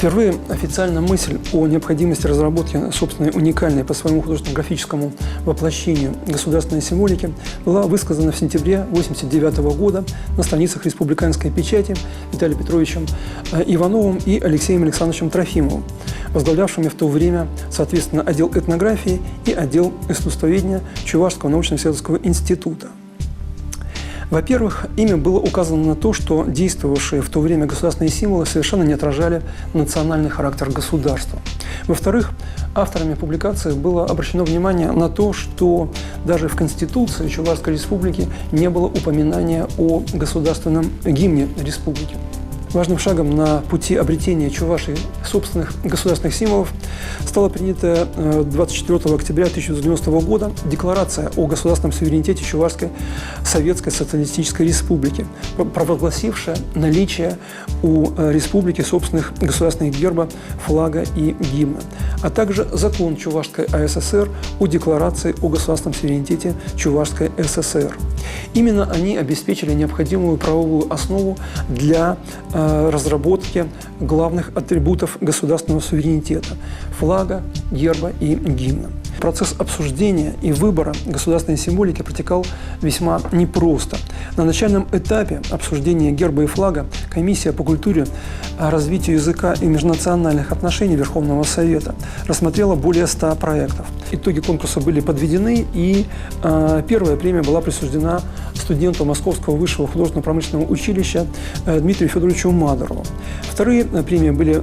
Впервые официально мысль о необходимости разработки собственной уникальной по своему художественно-графическому воплощению государственной символики была высказана в сентябре 1989 года на страницах республиканской печати Виталием Петровичем Ивановым и Алексеем Александровичем Трофимовым, возглавлявшими в то время, соответственно, отдел этнографии и отдел искусствоведения Чувашского научно-исследовательского института. Во-первых, ими было указано на то, что действовавшие в то время государственные символы совершенно не отражали национальный характер государства. Во-вторых, авторами публикации было обращено внимание на то, что даже в Конституции Чувашской республики не было упоминания о государственном гимне республики. Важным шагом на пути обретения Чувашии собственных государственных символов стала принята 24 октября 1990 года Декларация о государственном суверенитете Чувашской Советской Социалистической Республики, провозгласившая наличие у республики собственных государственных герба, флага и гимна, а также закон Чувашской АССР о Декларации о государственном суверенитете Чувашской ССР. Именно они обеспечили необходимую правовую основу для разработки главных атрибутов государственного суверенитета – флага, герба и гимна. Процесс обсуждения и выбора государственной символики протекал весьма непросто. На начальном этапе обсуждения герба и флага Комиссия по культуре, развитию языка и межнациональных отношений Верховного Совета рассмотрела более 100 проектов. Итоги конкурса были подведены, и первая премия была присуждена студенту Московского высшего художественно-промышленного училища Дмитрию Федоровичу Мадорову. Вторые премии были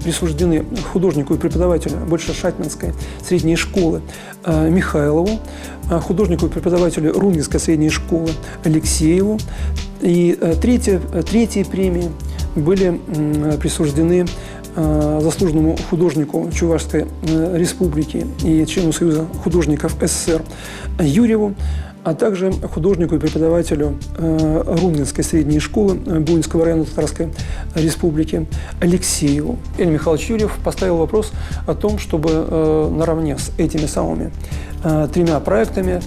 присуждены художнику и преподавателю Большешатнинской средней школы Михайлову, художнику и преподавателю Руминской средней школы Алексееву. И третьи премии были присуждены заслуженному художнику Чувашской республики и члену Союза художников СССР Юрьеву, а также художнику и преподавателю Руминской средней школы Буинского района Татарской республики Алексееву. Илья Михайлович Юрьев поставил вопрос о том, чтобы наравне с этими самыми тремя проектами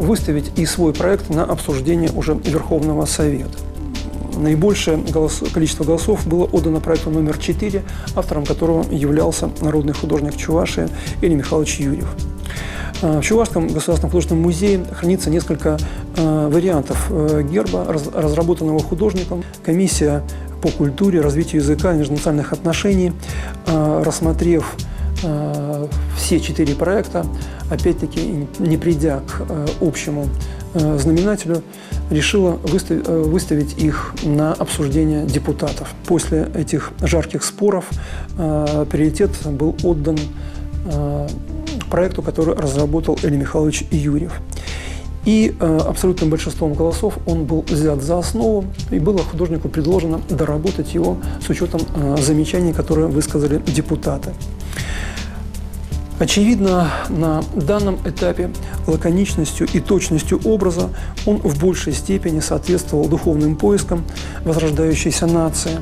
выставить и свой проект на обсуждение уже Верховного Совета. Наибольшее количество голосов было отдано проекту номер 4, автором которого являлся народный художник Чувашии Илья Михайлович Юрьев. В Чувашском государственном художественном музее хранится несколько вариантов герба, разработанного художником. Комиссия по культуре, развитию языка и межнациональных отношений, рассмотрев все 4 проекта, опять-таки не придя к общему знаменателю, решила выставить их на обсуждение депутатов. После этих жарких споров приоритет был отдан проекту, который разработал Илья Михайлович Юрьев. И абсолютным большинством голосов он был взят за основу, и было художнику предложено доработать его с учетом замечаний, которые высказали депутаты. Очевидно, на данном этапе лаконичностью и точностью образа он в большей степени соответствовал духовным поискам возрождающейся нации.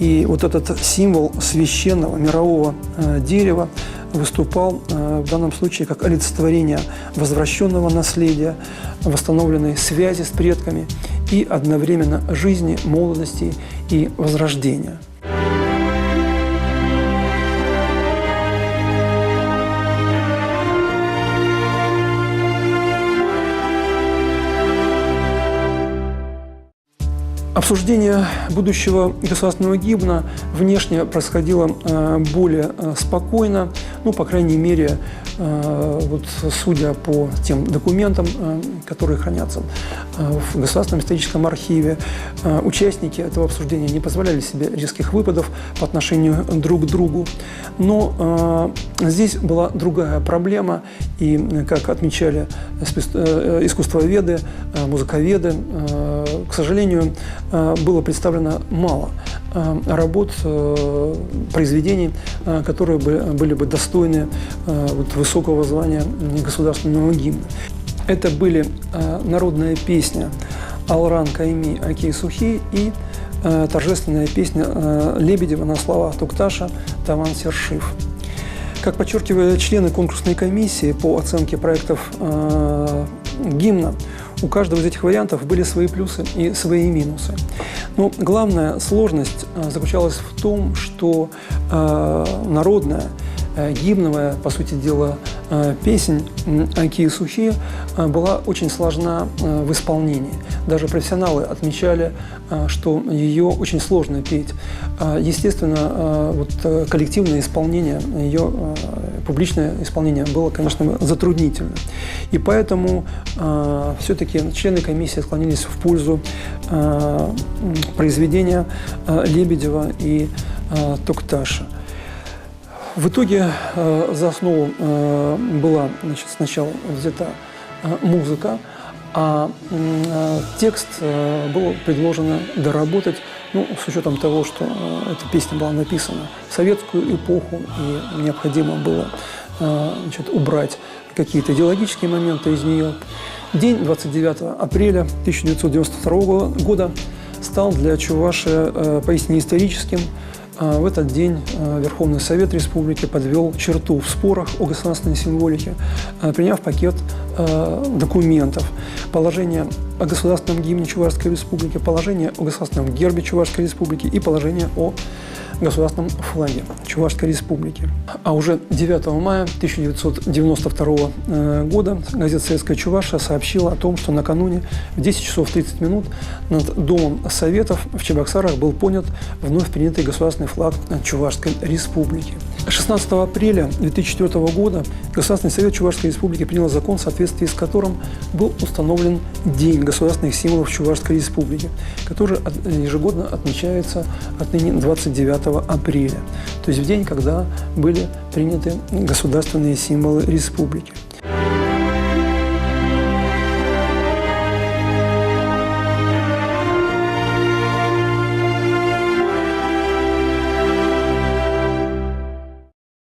И вот этот символ священного мирового дерева выступал в данном случае как олицетворение возвращенного наследия, восстановленной связи с предками и одновременно жизни, молодости и возрождения. Обсуждение будущего государственного гимна внешне происходило более спокойно, ну, по крайней мере, вот, судя по тем документам, которые хранятся в Государственном историческом архиве, участники этого обсуждения не позволяли себе резких выпадов по отношению друг к другу. Но здесь была другая проблема, и, как отмечали искусствоведы, музыковеды, к сожалению, было представлено мало работ, произведений, которые были бы достойны высокого звания государственного гимна. Это были народная песня «Алран Кайми Окей Сухи» и торжественная песня Лебедева на слова Тукташа «Таван Сершив». Как подчеркивали члены конкурсной комиссии по оценке проектов гимна, у каждого из этих вариантов были свои плюсы и свои минусы. Но главная сложность заключалась в том, что народная, гимновая, по сути дела, песнь «Какие сухие» была очень сложна в исполнении. Даже профессионалы отмечали, что ее очень сложно петь. Естественно, вот коллективное исполнение, ее публичное исполнение было, конечно, затруднительно. И поэтому все-таки члены комиссии склонились в пользу произведения Лебедева и Токташа. В итоге за основу была, значит, сначала взята музыка, а текст было предложено доработать, ну, с учетом того, что эта песня была написана в советскую эпоху, и необходимо было, значит, убрать какие-то идеологические моменты из нее. День 29 апреля 1992 года стал для Чувашии поистине историческим. В этот день Верховный Совет Республики подвел черту в спорах о государственной символике, приняв пакет документов: положение о государственном гимне Чувашской Республики, положение о государственном гербе Чувашской Республики и положение о государственном флаге Чувашской Республики. А уже 9 мая 1992 года газета «Советская Чувашия» сообщила о том, что накануне в 10 часов 30 минут над Домом Советов в Чебоксарах был поднят вновь принятый государственный флаг Чувашской Республики. 16 апреля 2004 года Государственный совет Чувашской Республики принял закон, в соответствии с которым был установлен День государственных символов Чувашской Республики, который ежегодно отмечается отныне 29 апреля, то есть в день, когда были приняты государственные символы республики.